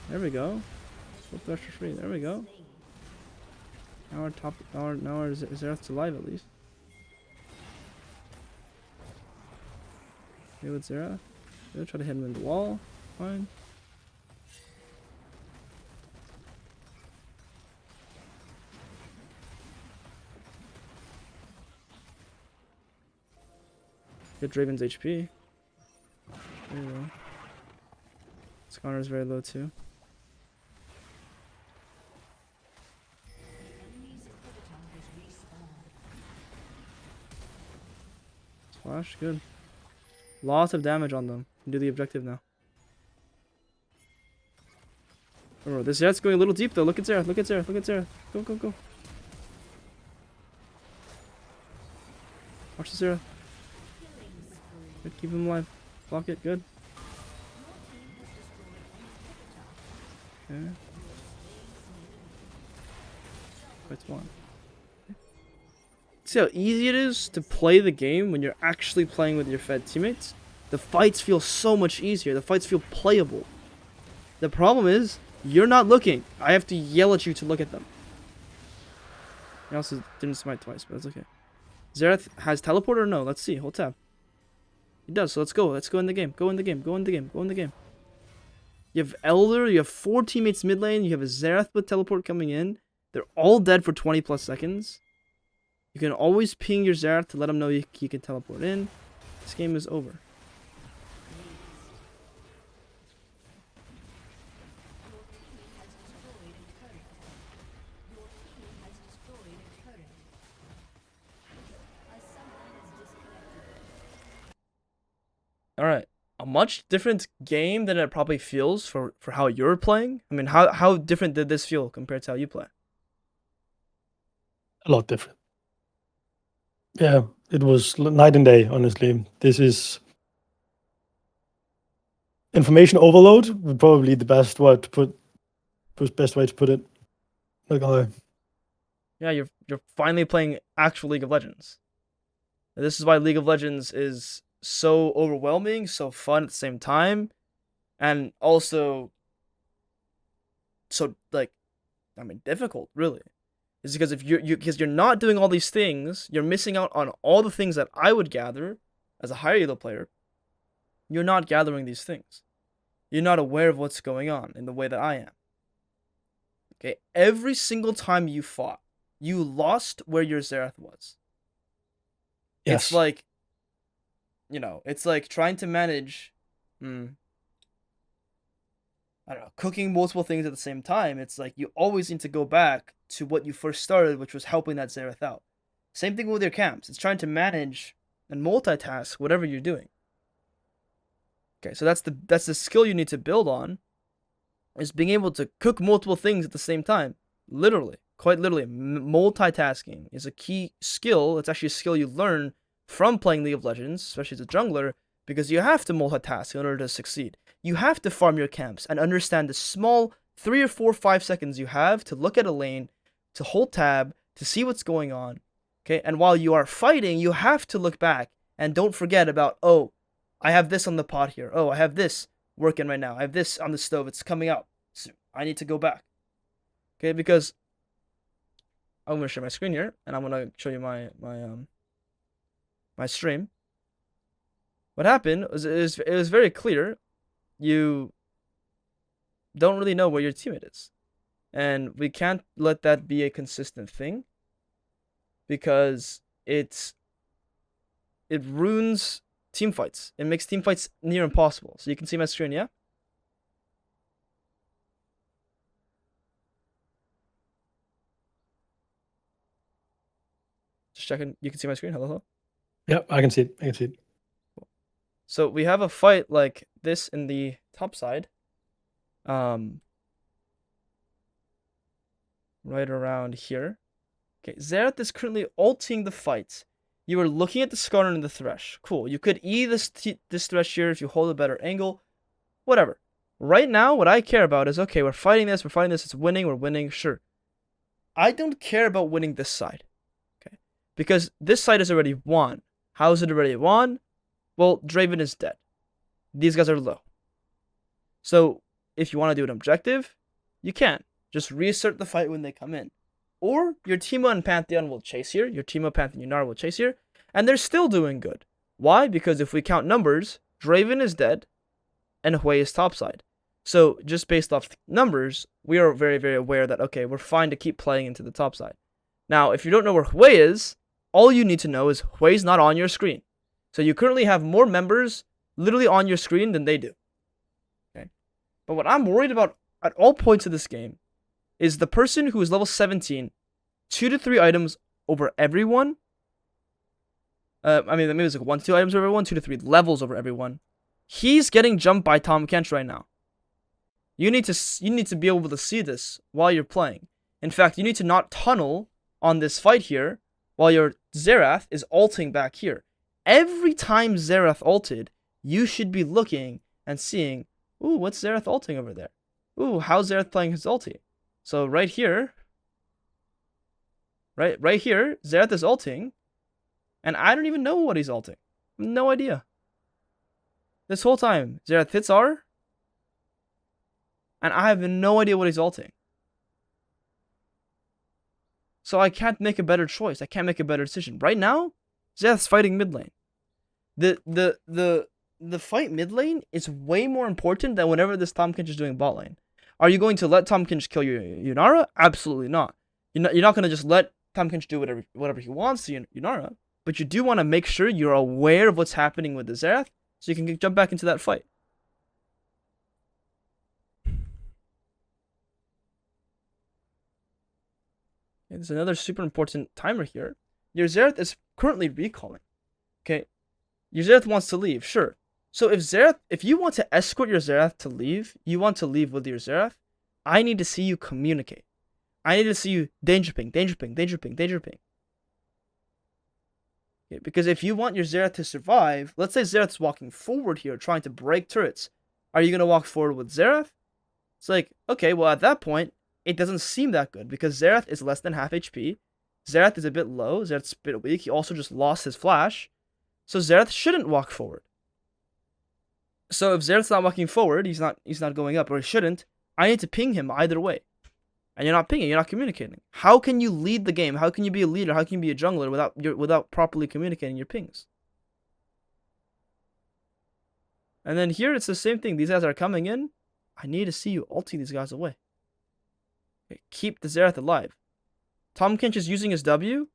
There we go. Flip dash for free. There we go. Now our Xerath's alive at least. Okay, with Xerath. We'll try to hit him in the wall. Fine. Get Draven's HP. Very low. Skarner's very low too. Splash, good. Lots of damage on them. Do the objective now. Oh, this Xerath's going a little deep though. Look at Xerath, look at Xerath, look at Xerath. Go. Watch the Xerath. Good, keep him alive. Block it, good. Okay. That's one. See how easy it is to play the game when you're actually playing with your fed teammates? The fights feel so much easier. The fights feel playable. The problem is, you're not looking. I have to yell at you to look at them. I also didn't smite twice, but that's okay. Xerath has teleport or no? Let's see. Hold tab. He does, so let's go. Let's go in the game. Go in the game. Go in the game. Go in the game. You have Elder, you have 4 teammates mid lane, you have a Xerath with teleport coming in. They're all dead for 20 plus seconds. You can always ping your Xerath to let him know he can teleport in. This game is over. Alright. A much different game than it probably feels for how you're playing. I mean, how different did this feel compared to how you play? A lot different. Yeah, it was night and day, honestly. This is information overload, probably the best word to put, best way to put it. Not gonna lie. Yeah, you're finally playing actual League of Legends. This is why League of Legends is so overwhelming, so fun at the same time, and also so difficult, really. Is because if you're not doing all these things, you're missing out on all the things that I would gather as a higher elo player. You're not gathering these things. You're not aware of what's going on in the way that I am. Okay, every single time you fought, you lost where your Xerath was. Yes. It's like, it's like trying to manage, I don't know, cooking multiple things at the same time. It's like you always need to go back to what you first started, which was helping that Xerath out. Same thing with your camps. It's trying to manage and multitask whatever you're doing. Okay, so that's the skill you need to build on, is being able to cook multiple things at the same time. Literally, quite literally, multitasking is a key skill. It's actually a skill you learn from playing League of Legends, especially as a jungler, because you have to multitask in order to succeed. You have to farm your camps and understand the small 3 or 4 or 5 seconds you have to look at a lane, to hold tab, to see what's going on. Okay, and while you are fighting, you have to look back and don't forget about, oh, I have this on the pot here. Oh, I have this working right now. I have this on the stove. It's coming out soon. I need to go back. Okay, because I'm gonna share my screen here, and I'm gonna show you my stream. What happened was it was very clear. You don't really know where your teammate is, and we can't let that be a consistent thing, because it ruins team fights. It makes team fights near impossible. So you can see my screen, yeah? Just checking. You can see my screen. Hello, hello. Yep, I can see it. I can see it. So we have a fight like this in the top side. Right around here. Okay, Xerath is currently ulting the fight. You are looking at the Skarner and the Thresh. Cool. You could E this Thresh here if you hold a better angle. Whatever. Right now, what I care about is, okay, we're fighting this, it's winning, we're winning, sure. I don't care about winning this side. Okay? Because this side is already won. How is it already won? Well, Draven is dead. These guys are low. So, if you want to do an objective, you can. Just reassert the fight when they come in. Or your Teemo and Pantheon will chase here. Your Teemo, Pantheon, Yunara will chase here. And they're still doing good. Why? Because if we count numbers, Draven is dead and Hui is topside. So just based off numbers, we are very, very aware that, okay, we're fine to keep playing into the top side. Now, if you don't know where Hui is, all you need to know is Hui's not on your screen. So you currently have more members literally on your screen than they do. Okay. But what I'm worried about at all points of this game is the person who is level 17, 2 to 3 items over everyone. I mean, maybe it's like 1 to 2 items over everyone, 2 to 3 levels over everyone. He's getting jumped by Tahm Kench right now. You need to be able to see this while you're playing. In fact, you need to not tunnel on this fight here while your Xerath is ulting back here. Every time Xerath ulted, you should be looking and seeing, ooh, what's Xerath ulting over there? Ooh, how's Xerath playing his ulti? So right here, right here, Xerath is ulting, and I don't even know what he's ulting. No idea. This whole time, Xerath hits R, and I have no idea what he's ulting. So I can't make a better choice. I can't make a better decision. Right now, Xerath's fighting mid lane. The the fight mid lane is way more important than whenever this Tahm Kench is doing bot lane. Are you going to let Tahm Kench kill your Yunara? Absolutely not. You're not going to just let Tahm Kench do whatever he wants to Yunara, but you do want to make sure you're aware of what's happening with the Xerath, so you can jump back into that fight. Okay, there's another super important timer here. Your Xerath is currently recalling. Okay, your Xerath wants to leave, sure. So if you want to escort your Xerath to leave, you want to leave with your Xerath, I need to see you communicate. I need to see you danger ping, danger ping, danger ping, danger ping. Okay, because if you want your Xerath to survive, let's say Xerath's walking forward here, trying to break turrets. Are you going to walk forward with Xerath? It's like, okay, well, at that point, it doesn't seem that good because Xerath is less than half HP. Xerath is a bit low. Xerath's a bit weak. He also just lost his flash. So Xerath shouldn't walk forward. So if Xerath's not walking forward, he's not going up, or he shouldn't, I need to ping him either way. And you're not pinging, you're not communicating. How can you lead the game? How can you be a leader? How can you be a jungler without properly communicating your pings? And then here it's the same thing. These guys are coming in. I need to see you ulti these guys away. Okay, keep the Xerath alive. Tahm Kench is using his W.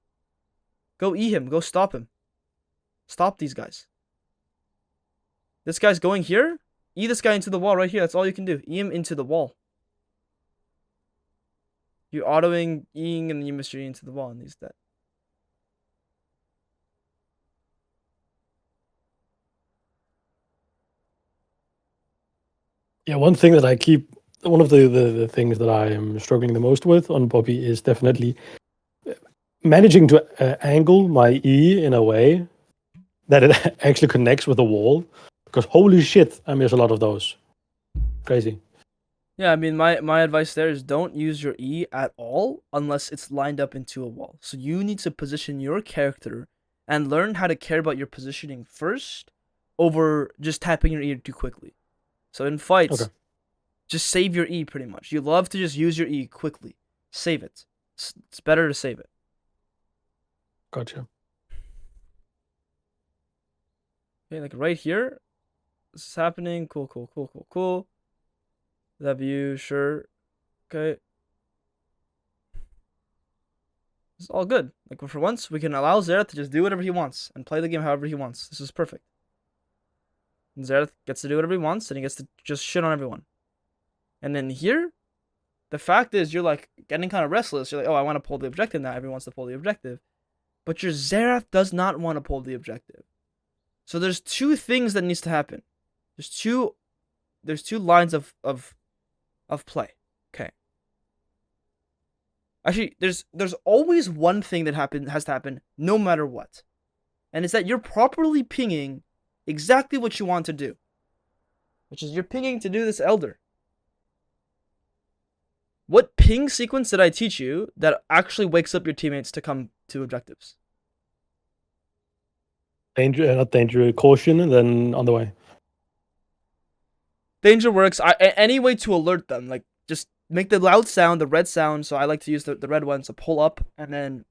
Go E him. Go stop him. Stop these guys. This guy's going here. E this guy into the wall right here. That's all you can do. E him into the wall. You're autoing, Eing, and then you mystery into the wall, and he's dead. Yeah, one of the things that I am struggling the most with on Poppy is definitely managing to angle my E in a way that it actually connects with the wall. Because holy shit, I miss a lot of those. Crazy. Yeah, I mean, my advice there is don't use your E at all unless it's lined up into a wall. So you need to position your character and learn how to care about your positioning first over just tapping your E too quickly. So in fights, Okay. just save your E pretty much. You love to just use your E quickly. Save it. It's better to save it. Gotcha. Okay, like right here, this is happening. Cool. That view, sure. Okay. It's all good. Like, for once, we can allow Xerath to just do whatever he wants and play the game however he wants. This is perfect. And Xerath gets to do whatever he wants, and he gets to just shit on everyone. And then here, the fact is, you're like getting kind of restless. You're like, oh, I want to pull the objective now. Everyone wants to pull the objective. But your Xerath does not want to pull the objective. So there's two things that needs to happen. There's two lines of play. Okay. Actually, there's always one thing that has to happen no matter what. And it's that you're properly pinging exactly what you want to do. Which is you're pinging to do this Elder. What ping sequence did I teach you that actually wakes up your teammates to come to objectives? Not danger, caution, and then on the way. Danger works. Any way to alert them. Like, just make the loud sound, the red sound. So I like to use the red one. So pull up and then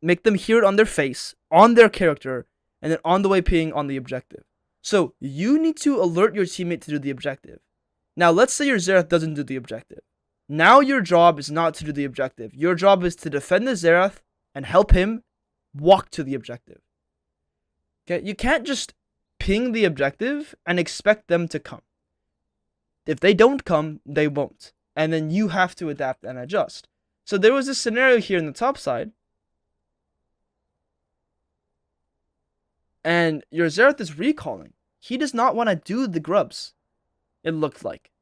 make them hear it on their face, on their character, and then on the way ping on the objective. So you need to alert your teammate to do the objective. Now, let's say your Xerath doesn't do the objective. Now your job is not to do the objective. Your job is to defend the Xerath and help him walk to the objective. Okay, you can't just ping the objective and expect them to come. If they don't come, they won't. And then you have to adapt and adjust. So there was this scenario here in the top side. And your Xerath is recalling. He does not want to do the grubs. It looked like.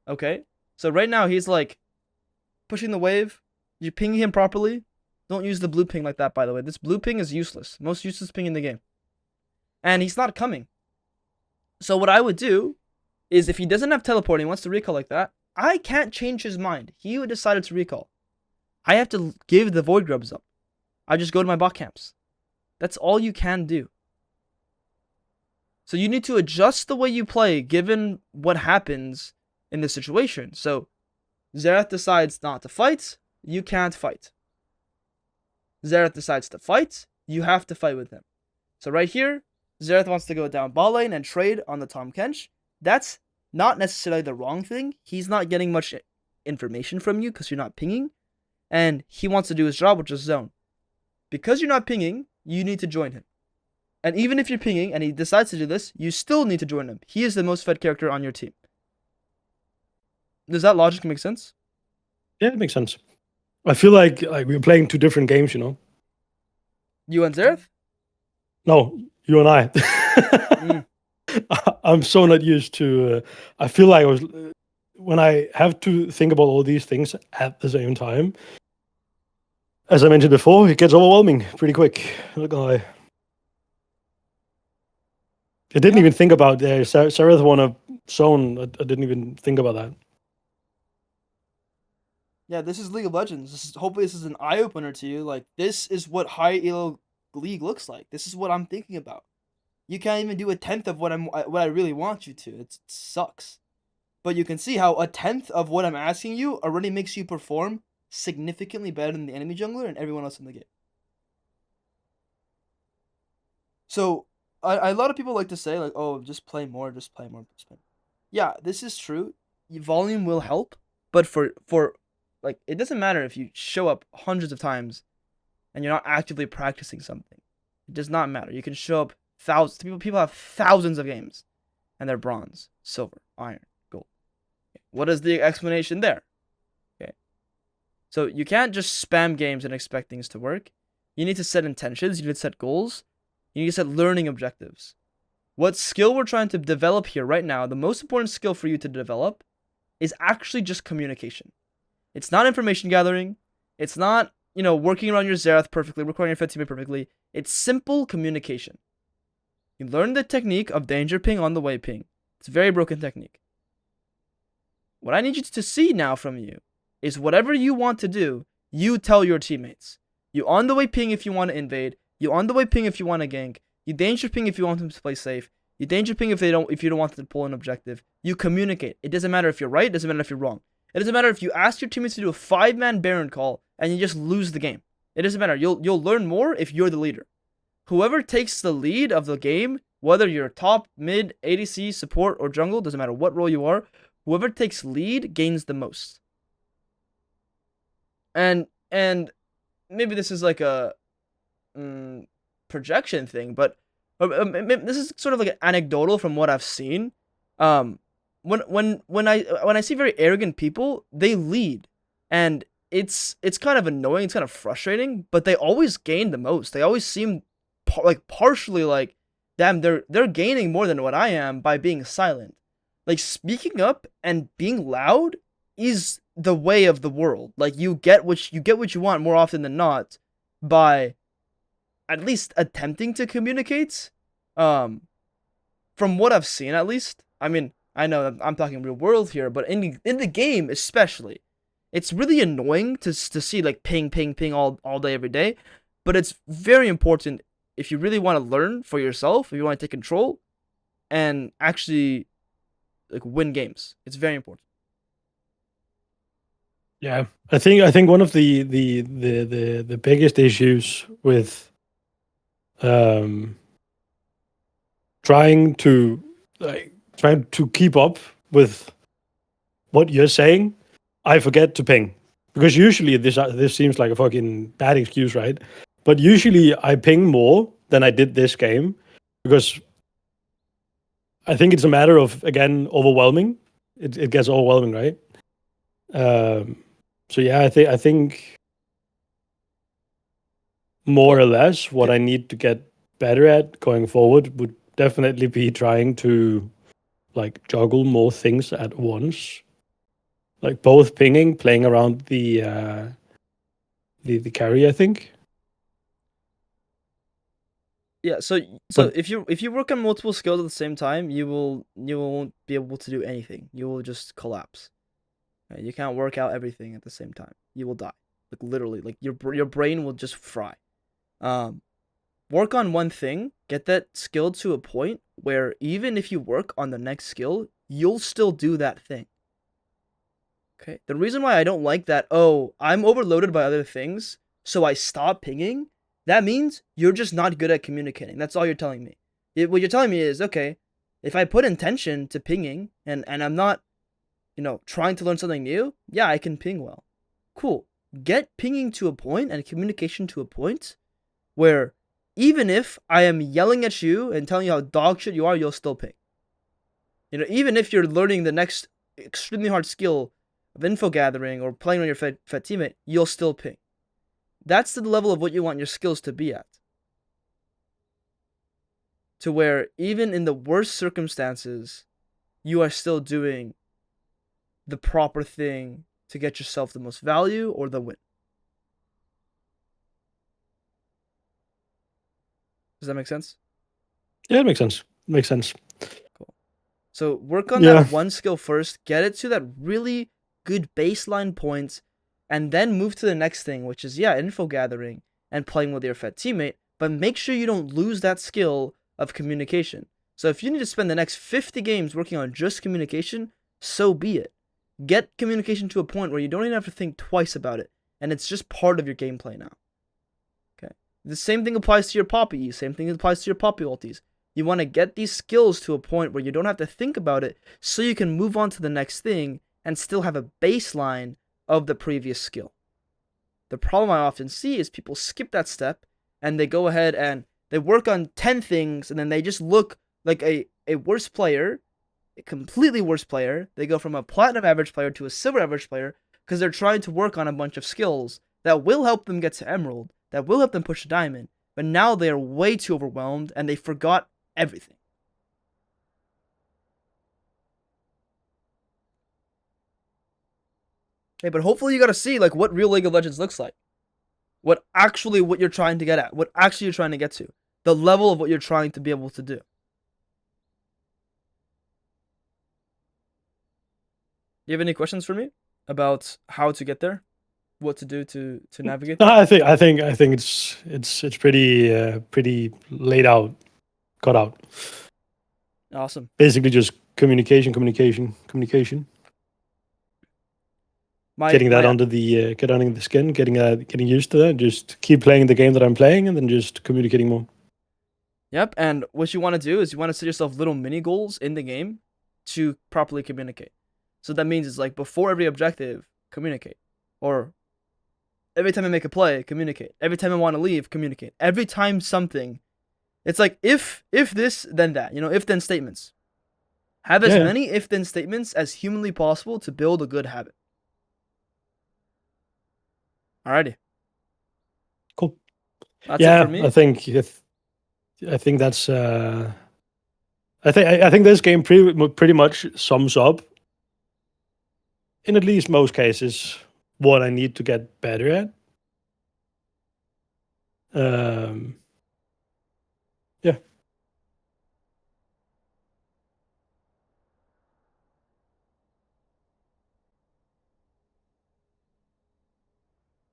Okay? So right now he's like pushing the wave. You ping him properly. Don't use the blue ping like that, by the way. This blue ping is useless. Most useless ping in the game. And he's not coming. So what I would do is if he doesn't have teleport and he wants to recall like that, I can't change his mind. He decided to recall. I have to give the void grubs up. I just go to my bot camps. That's all you can do. So you need to adjust the way you play given what happens in this situation. So Xerath decides not to fight, you can't fight. Xerath decides to fight, you have to fight with him. So right here, Xerath wants to go down bot lane and trade on the Tahm Kench. That's not necessarily the wrong thing. He's not getting much information from you because you're not pinging, and he wants to do his job, which is zone. Because you're not pinging, you need to join him. And even if you're pinging and he decides to do this, you still need to join him. He is the most fed character on your team. Does that logic make sense? Yeah, it makes sense. I feel like we're playing two different games, you know. You and Xerath? No, you and I. I'm so not used to. I feel like I was when I have to think about all these things at the same time. As I mentioned before, it gets overwhelming pretty quick. Not gonna lie. I didn't even think about Sarah won a zone. I didn't even think about that. Yeah, this is League of Legends. Hopefully this is an eye opener to you. Like, this is what high ELO League looks like. This is what I'm thinking about. You can't even do a tenth of what I really want you to. It sucks. But you can see how a tenth of what I'm asking you already makes you perform significantly better than the enemy jungler and everyone else in the game. So a lot of people like to say, like, oh, just play more, just play more, just play more. Yeah, this is true. Volume will help, but for like, it doesn't matter if you show up hundreds of times and you're not actively practicing something. It does not matter. You can show up thousands. People have thousands of games, and they're bronze, silver, iron, gold. What is the explanation there? Okay. So you can't just spam games and expect things to work. You need to set intentions. You need to set goals. You need to set learning objectives. What skill we're trying to develop here right now, the most important skill for you to develop, is actually just communication. It's not information gathering. It's not, working around your Xerath perfectly, recording your fed teammate perfectly. It's simple communication. You learn the technique of danger ping on the way ping. It's a very broken technique. What I need you to see now from you is whatever you want to do, you tell your teammates. You on the way ping if you want to invade. You on the way ping if you want to gank. You danger ping if you want them to play safe. You danger ping if you don't want them to pull an objective. You communicate. It doesn't matter if you're right. It doesn't matter if you're wrong. It doesn't matter if you ask your teammates to do a 5-man Baron call and you just lose the game. It doesn't matter. You'll learn more if you're the leader. Whoever takes the lead of the game, whether you're top, mid, ADC, support, or jungle, doesn't matter what role you are, whoever takes lead gains the most. And maybe this is like a projection thing, but this is sort of like anecdotal from what I've seen. When I see very arrogant people, they lead, and it's kind of annoying. It's kind of frustrating, but they always gain the most. They always seem partially like, damn, they're gaining more than what I am by being silent. Like, speaking up and being loud is the way of the world. Like, you get what you want more often than not by at least attempting to communicate. From what I've seen, at least. I mean, I know I'm talking real world here, but in the game especially, it's really annoying to see like ping all day every day. But it's very important if you really want to learn for yourself, if you want to take control and actually like win games. It's very important. Yeah, I think one of the biggest issues with trying to keep up with what you're saying, I forget to ping, because usually this seems like a fucking bad excuse, right? But usually I ping more than I did this game, because I think it's a matter of, again, overwhelming. It gets overwhelming, right? So yeah, I think more or less what I need to get better at going forward would definitely be trying to like juggle more things at once, like both pinging, playing around the carry, I think. Yeah, so But if you work on multiple skills at the same time, you won't be able to do anything. You will just collapse. Right? You can't work out everything at the same time. You will die. Like, literally, like your brain will just fry. Work on one thing, get that skill to a point where even if you work on the next skill, you'll still do that thing. Okay? The reason why I don't like that, oh, I'm overloaded by other things, so I stop pinging, that means you're just not good at communicating. That's all you're telling me. What you're telling me is, okay, if I put intention to pinging and I'm not, trying to learn something new, yeah, I can ping well. Cool. Get pinging to a point and communication to a point where even if I am yelling at you and telling you how dog shit you are, you'll still ping. Even if you're learning the next extremely hard skill of info gathering or playing on your fed teammate, you'll still ping. That's the level of what you want your skills to be at. To where even in the worst circumstances, you are still doing the proper thing to get yourself the most value or the win. Does that make sense? Yeah, it makes sense. Makes sense. Cool. So work on Yeah. that one skill first, get it to that really good baseline point, and then move to the next thing, which is, info gathering and playing with your fed teammate, but make sure you don't lose that skill of communication. So if you need to spend the next 50 games working on just communication, so be it. Get communication to a point where you don't even have to think twice about it, and it's just part of your gameplay now. Okay. The same thing applies to your Poppy. Same thing applies to your Poppy ultis. You want to get these skills to a point where you don't have to think about it, so you can move on to the next thing and still have a baseline of the previous skill. The problem I often see is people skip that step and they go ahead and they work on 10 things and then they just look like a worse player, a completely worse player. They go from a platinum average player to a silver average player because they're trying to work on a bunch of skills that will help them get to emerald, that will help them push a diamond, but now they are way too overwhelmed and they forgot everything. Okay, but hopefully you got to see like what real League of Legends looks like. What you're trying to get at. What actually you're trying to get to. The level of what you're trying to be able to do. Do you have any questions for me about how to get there? What to do to navigate? No, I think it's pretty laid out, cut out. Awesome. Basically, just communication. Getting that under the skin, getting used to that. Just keep playing the game that I'm playing, and then just communicating more. Yep, and what you want to do is you want to set yourself little mini goals in the game to properly communicate. So that means it's like before every objective, communicate. Or every time I make a play, communicate. Every time I want to leave, communicate. Every time something, it's like if this, then that. If then statements. Have as many if then statements as humanly possible to build a good habit. Alrighty. Cool. That's it for me. I think that's. I think this game pretty much sums up, in at least most cases, what I need to get better at. Yeah.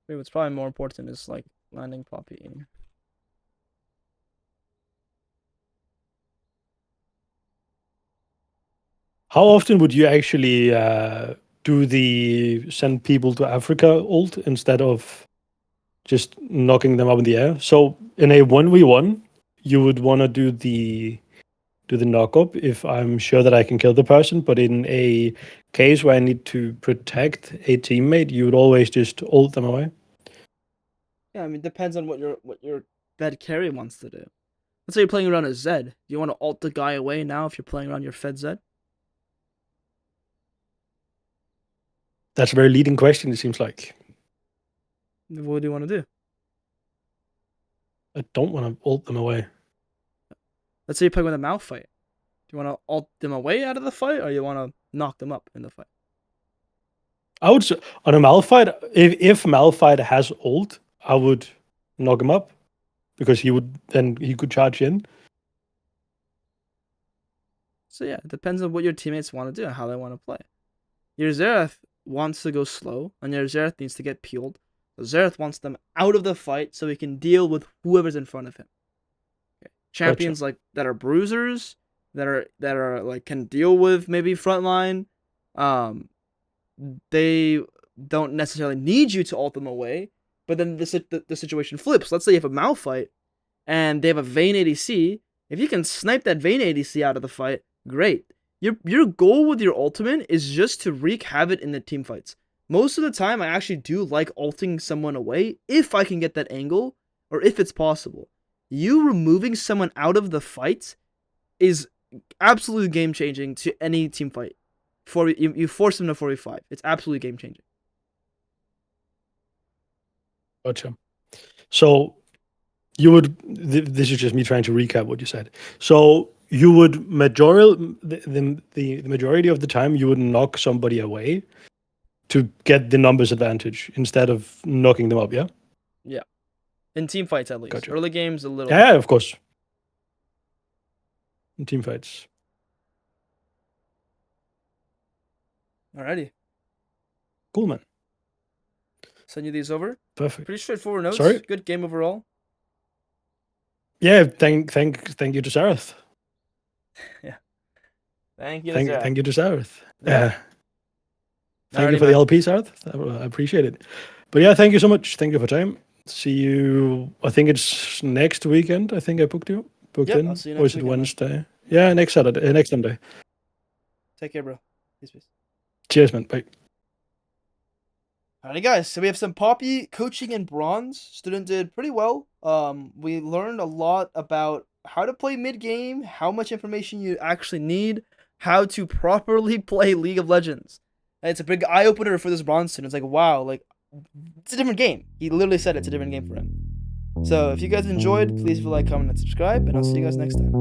What's probably more important is like landing Poppy. How often would you actually do the send people to Africa ult instead of just knocking them up in the air? So in a 1v1, you would want to do the knock up if I'm sure that I can kill the person, but in a case where I need to protect a teammate, you would always just ult them away. Yeah, I mean, depends on what your fed carry wants to do. Let's say you're playing around a Zed. Do you want to ult the guy away now if you're playing around your fed Zed? That's a very leading question, it seems like. What do you want to do? I don't want to ult them away. Let's say you're playing with a Malphite. Do you want to ult them away out of the fight, or you want to knock them up in the fight? I would on a Malphite, if Malphite has ult, I would knock him up because he could charge in. So yeah, it depends on what your teammates want to do and how they want to play. Your Xerath wants to go slow, and your Xerath needs to get peeled. So Xerath wants them out of the fight so he can deal with whoever's in front of him. Okay. Champions like that are bruisers, that are like can deal with maybe frontline. They don't necessarily need you to ult them away, but then the situation flips. Let's say you have a Malphite and they have a Vayne ADC If you can snipe that Vayne ADC out of the fight, great. Your goal with your ultimate is just to wreak havoc in the team fights. Most of the time, I actually do like ulting someone away if I can get that angle or if it's possible. You removing someone out of the fight is absolutely game changing to any team fight. You force them to 4v5. It's absolutely game changing. Gotcha. So you would. This is just me trying to recap what you said. So you would the majority of the time you would knock somebody away to get the numbers advantage instead of knocking them up. Yeah. Yeah. In team fights, at least. Gotcha. Early games, a little. Yeah, of course. In team fights. Alrighty. Cool, man. Send you these over. Perfect. Pretty straightforward notes. Sorry? Good game overall. Yeah. Thank you to Sareth. Thank you. Thank you to Sareth. Yeah. Thank you Alrighty, for the man. LP, Sareth. I appreciate it. But yeah, thank you so much. Thank you for time. See you. I think it's next weekend. I think I booked Yep, in. I'll see you Or next is it weekend, man. Wednesday? Yeah, next Saturday. Next Sunday. Take care, bro. Peace. Cheers, man. Bye. Alrighty, guys. So we have some Poppy coaching in bronze. Student did pretty well. We learned a lot about how to play mid game, how much information you actually need, how to properly play League of Legends. And it's a big eye opener for this bronze student. It's like, wow, like it's a different game. He literally said it's a different game for him. So if you guys enjoyed, please leave a like, comment, and subscribe, and I'll see you guys next time.